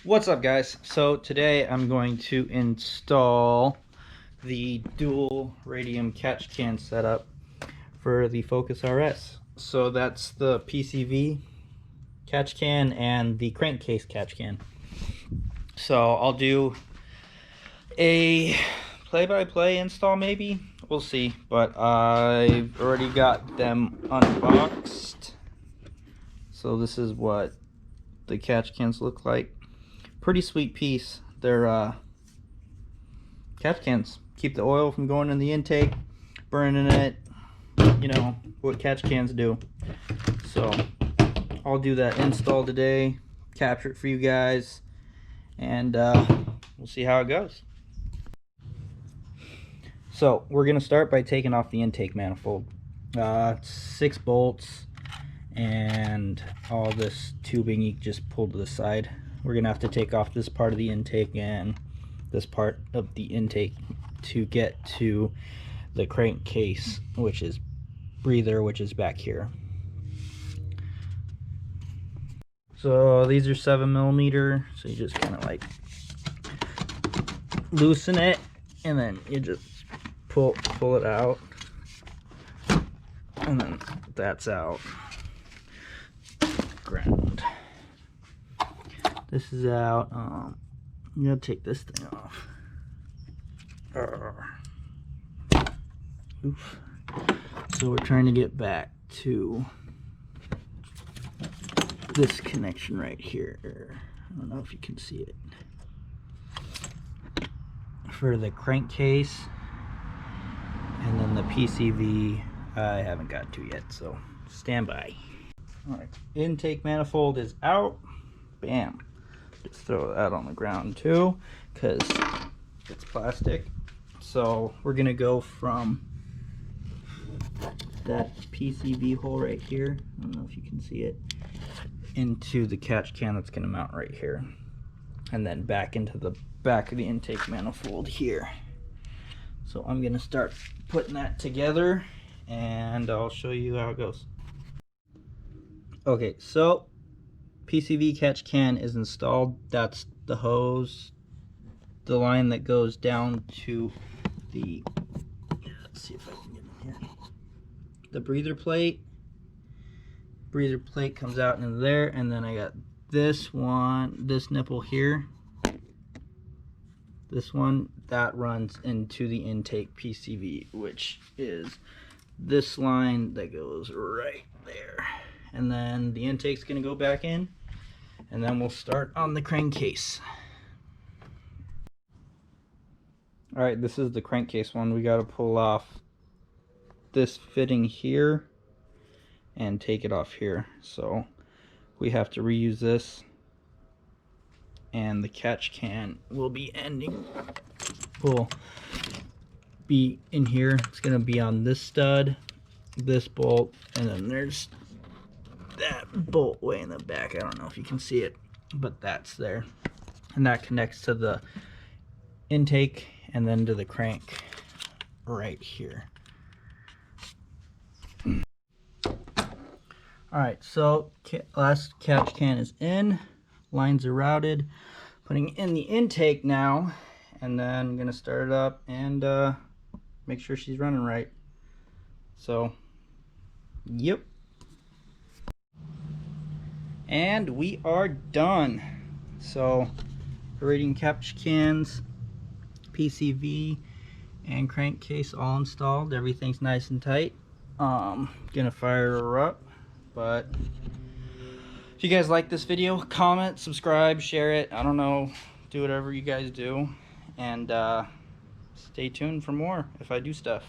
What's up, guys? So today I'm going to install the dual radium catch can setup for the Foucs RS. So that's the PCV catch can and the Crankcase catch can. So I'll do a play-by-play install, maybe, we'll see, but I've already got them unboxed. So this is what the catch cans look like. Pretty sweet piece. They're catch cans. Keep the oil from going in the intake, burning it, you know what catch cans do. So I'll do that install today, capture it for you guys, and we'll see how it goes. So we're gonna start by taking off the intake manifold. 6 bolts and all this tubing you just pull to the side. We're gonna have to take off this part of the intake and this part of the intake to get to the crankcase, which is breather, which is back here. So these are 7mm, so you just kind of like loosen it and then you just pull it out, and then that's out. Ground. This is out. I'm gonna take this thing off. Oof. So we're trying to get back to this connection right here. I don't know if you can see it. For the crankcase, and then the PCV I haven't got to yet, so stand by. Alright, intake manifold is out. Bam. Just throw that on the ground too, because it's plastic. So we're gonna go from that PCV hole right here, I don't know if you can see it, into the catch can that's gonna mount right here, and then back into the back of the intake manifold here. So I'm gonna start putting that together and I'll show you how it goes. Okay, so PCV catch can is installed. That's the hose, the line that goes down to the, let's see if I can get in here, the breather plate. Breather plate comes out into there, and then I got this one, this nipple here, this one that runs into the intake PCV, which is this line that goes right there. And then the intake's gonna go back in, and then we'll start on the crankcase. Alright, this is the crankcase one. We gotta pull off this fitting here and take it off here. So we have to reuse this, and the catch can will be in here. It's gonna be on this stud, this bolt, and then there's that bolt way in the back. I don't know if you can see it, but that's there, and that connects to the intake and then to the crank right here. Alright, so last catch can is in, lines are routed, putting in the intake now, and then I'm gonna start it up and make sure she's running right. So yep, and we are done. So radium catch cans, PCV, and crankcase all installed. Everything's nice and tight. Gonna fire her up. But if you guys like this video, comment, subscribe, share it, I don't know, do whatever you guys do, and stay tuned for more if I do stuff.